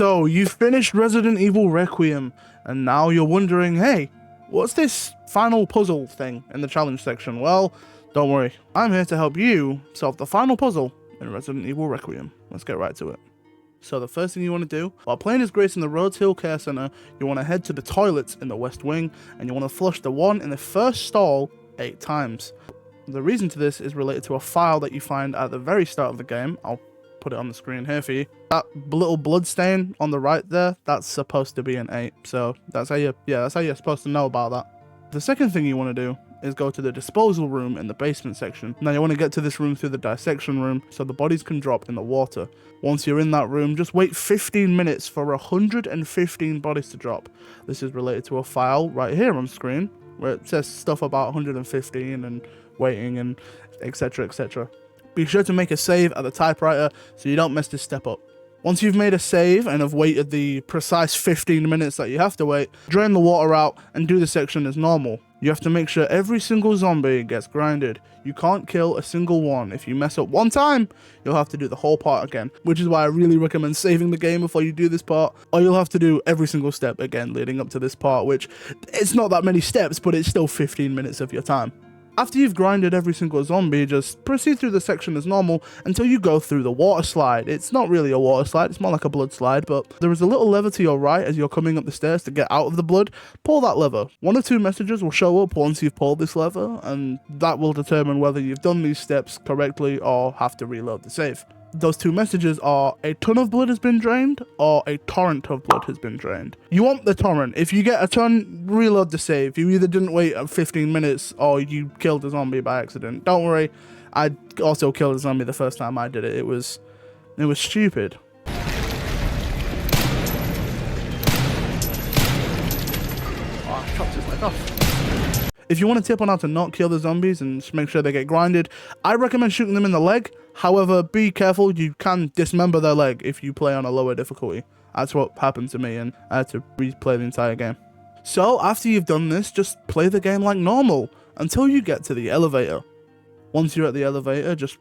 So, you've finished Resident Evil Requiem, and now you're wondering, hey, what's this final puzzle thing in the challenge section? Well, don't worry, I'm here to help you solve the final puzzle in Resident Evil Requiem. Let's get right to it. So the first thing you want to do, while playing as Grace in the Rhodes Hill Care Center, you want to head to the toilets in the West Wing, and you want to flush the one in the first stall 8 times. The reason to this is related to a file that you find at the very start of the game. I'll put it on the screen here for you. That little blood stain on the right there, that's supposed to be an 8. So that's how you're supposed to know about that. The second thing you want to do is go to the disposal room in the basement section. Now you want to get to this room through the dissection room so the bodies can drop in the water. Once you're in that room, just wait 15 minutes for 115 bodies to drop. This is related to a file right here on screen where it says stuff about 115 and waiting and etc, etc. Be sure to make a save at the typewriter so you don't mess this step up. Once you've made a save and have waited the precise 15 minutes that you have to wait, drain the water out and do the section as normal. You have to make sure every single zombie gets grinded. You can't kill a single one. If you mess up one time, you'll have to do the whole part again, which is why I really recommend saving the game before you do this part, or you'll have to do every single step again leading up to this part, which it's not that many steps, but it's still 15 minutes of your time. After you've grinded every single zombie, just proceed through the section as normal until you go through the water slide. It's not really a water slide, it's more like a blood slide, but there is a little lever to your right as you're coming up the stairs to get out of the blood. Pull that lever. 1 or 2 messages will show up once you've pulled this lever, and that will determine whether you've done these steps correctly or have to reload the save. Those 2 messages are a ton of blood has been drained or a torrent of blood has been drained. You want the torrent. If you get a ton, reload the save. You either didn't wait 15 minutes or you killed a zombie by accident. Don't worry, I also killed a zombie the first time I did it. It was stupid. Oh, I chopped his leg off. If you want a tip on how to not kill the zombies and just make sure they get grinded, I recommend shooting them in the leg. However, be careful, you can dismember their leg if you play on a lower difficulty. That's what happened to me, and I had to replay the entire game. So, after you've done this, just play the game like normal until you get to the elevator. Once you're at the elevator, just,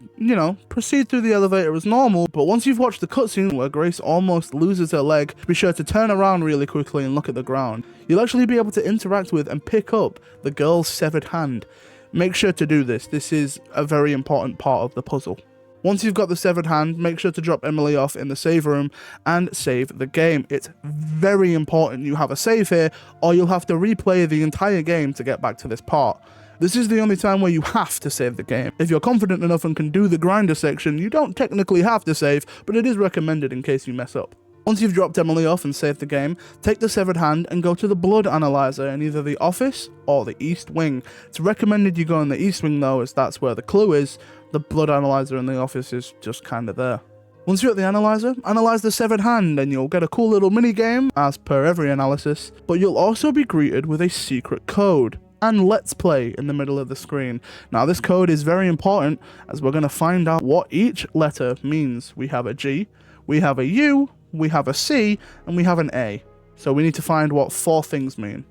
proceed through the elevator as normal, but once you've watched the cutscene where Grace almost loses her leg, be sure to turn around really quickly and look at the ground. You'll actually be able to interact with and pick up the girl's severed hand. Make sure to do this. This is a very important part of the puzzle. Once you've got the severed hand, make sure to drop Emily off in the save room and save the game. It's very important you have a save here, or you'll have to replay the entire game to get back to this part. This is the only time where you have to save the game. If you're confident enough and can do the grinder section, you don't technically have to save, but it is recommended in case you mess up. Once you've dropped Emily off and saved the game, take the severed hand and go to the blood analyzer in either the office or the East Wing. It's recommended you go in the East Wing though, as that's where the clue is. The blood analyzer in the office is just kinda there. Once you're at the analyzer, analyze the severed hand and you'll get a cool little mini game as per every analysis, but you'll also be greeted with a secret code and let's play in the middle of the screen. Now this code is very important as we're going to find out what each letter means. We have a G, we have a U, we have a C, and we have an A. So we need to find what 4 things mean.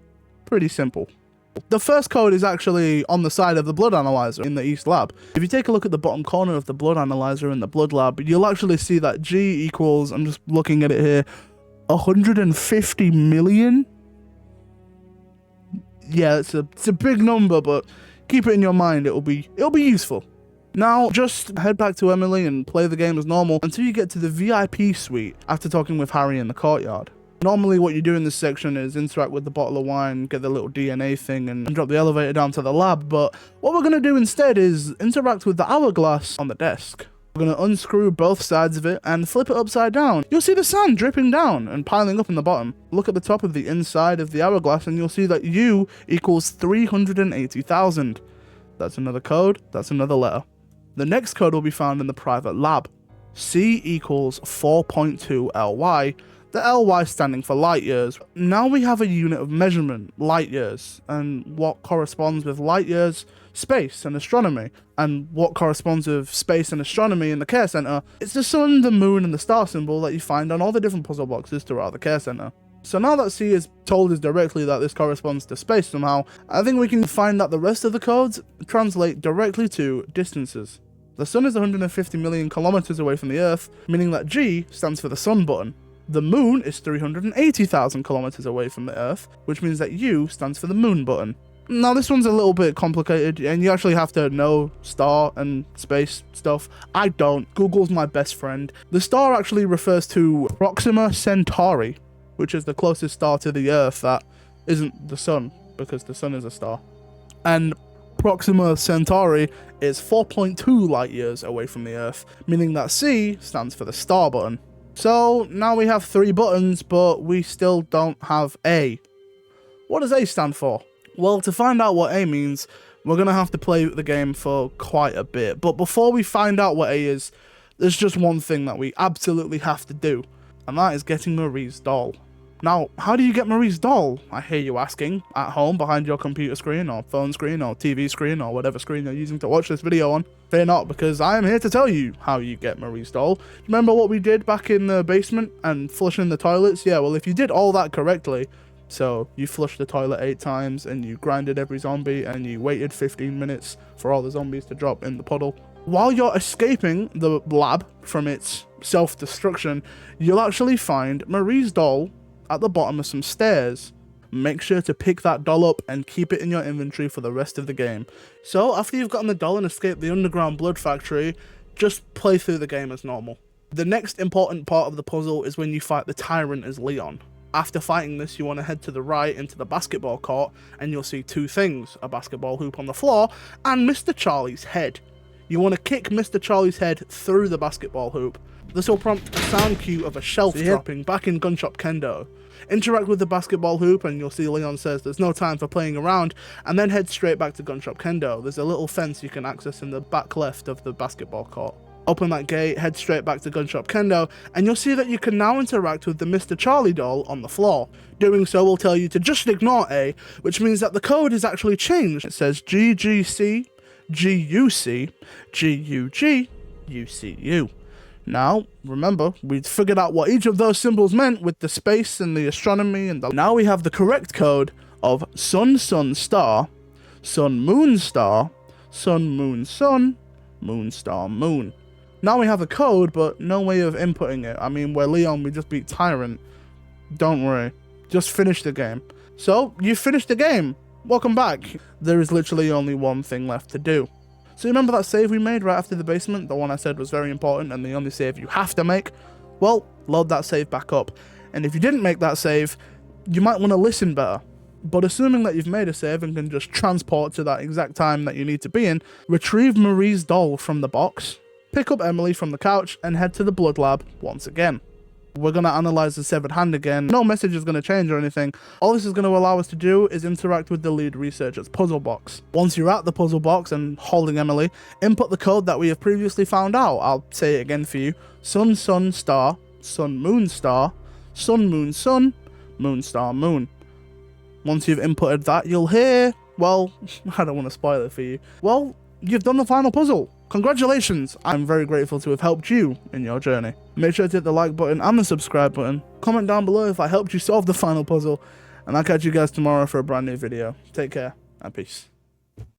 Pretty simple. The first code is actually on the side of the blood analyzer in the East Lab. If you take a look at the bottom corner of the blood analyzer in the blood lab, you'll actually see that G equals, I'm just looking at it here, 150 million? Yeah, it's a big number, but keep it in your mind, it'll be useful. Now, just head back to Emily and play the game as normal until you get to the VIP suite after talking with Harry in the courtyard. Normally what you do in this section is interact with the bottle of wine, get the little DNA thing, and drop the elevator down to the lab, but what we're going to do instead is interact with the hourglass on the desk. We're going to unscrew both sides of it and flip it upside down. You'll see the sand dripping down and piling up in the bottom. Look at the top of the inside of the hourglass and you'll see that U equals 380,000. That's another code, that's another letter. The next code will be found in the private lab. C equals 4.2 LY. The LY standing for light years. Now we have a unit of measurement, light years, and what corresponds with light years, space and astronomy. And what corresponds with space and astronomy in the care center, it's the sun, the moon, and the star symbol that you find on all the different puzzle boxes throughout the care center. So now that C is told us directly that this corresponds to space somehow, I think we can find that the rest of the codes translate directly to distances. The sun is 150 million kilometers away from the Earth, meaning that G stands for the sun button. The moon is 380,000 kilometers away from the Earth, which means that U stands for the moon button. Now this one's a little bit complicated, and you actually have to know star and space stuff. I don't. Google's my best friend. The star actually refers to Proxima Centauri, which is the closest star to the Earth that isn't the sun, because the sun is a star. And Proxima Centauri is 4.2 light years away from the Earth, meaning that C stands for the star button. So now we have 3 buttons, but we still don't have A. What does A stand for? Well, to find out what A means, we're going to have to play the game for quite a bit. But before we find out what A is, there's just one thing that we absolutely have to do, and that is getting Marie's doll. Now, how do you get Marie's doll? I hear you asking, at home behind your computer screen or phone screen or TV screen or whatever screen you're using to watch this video on. Fear not, because I am here to tell you how you get Marie's doll. Remember what we did back in the basement and flushing the toilets? Yeah, well, if you did all that correctly, so you flushed the toilet 8 times and you grinded every zombie and you waited 15 minutes for all the zombies to drop in the puddle. While you're escaping the lab from its self-destruction, you'll actually find Marie's doll at the bottom of some stairs. Make sure to pick that doll up and keep it in your inventory for the rest of the game. So after you've gotten the doll and escaped the underground blood factory, just play through the game as normal. The next important part of the puzzle is when you fight the tyrant as Leon. After fighting this, you want to head to the right into the basketball court, and you'll see 2 things, a basketball hoop on the floor, and Mr. Charlie's head. You want to kick Mr. Charlie's head through the basketball hoop. This will prompt a sound cue of a shelf dropping back in Gunshop Kendo. Interact with the basketball hoop, and you'll see Leon says there's no time for playing around, and then head straight back to Gunshop Kendo. There's a little fence you can access in the back left of the basketball court. Open that gate, head straight back to Gunshop Kendo, and you'll see that you can now interact with the Mr. Charlie doll on the floor. Doing so will tell you to just ignore A, which means that the code is actually changed. It says GGC, GUC, GUG, UCU. Now, remember, we'd figured out what each of those symbols meant with the space and the astronomy, and now we have the correct code of Sun, Sun, Star, Sun, Moon, Star, Sun, Moon, Sun, Moon, Star, Moon. Now we have a code, but no way of inputting it. I mean, we're Leon, we just beat Tyrant. Don't worry. Just finish the game. So, you finished the game. Welcome back. There is literally only one thing left to do. So you remember that save we made right after the basement? The one I said was very important and the only save you have to make? Well, load that save back up. And if you didn't make that save, you might want to listen better. But assuming that you've made a save and can just transport to that exact time that you need to be in, retrieve Marie's doll from the box, pick up Emily from the couch, and head to the blood lab once again. We're going to analyze the severed hand again. No message is going to change or anything. All this is going to allow us to do is interact with the lead researcher's puzzle box. Once you're at the puzzle box and holding Emily, input the code that we have previously found out. I'll say it again for you. Sun, Sun, Star, Sun, Moon, Star, Sun, Moon, Sun, Moon, Star, Moon. Once you've inputted that, you'll hear, well, I don't want to spoil it for you. Well, you've done the final puzzle. Congratulations! I'm very grateful to have helped you in your journey. Make sure to hit the like button and the subscribe button. Comment down below if I helped you solve the final puzzle. And I'll catch you guys tomorrow for a brand new video. Take care and peace.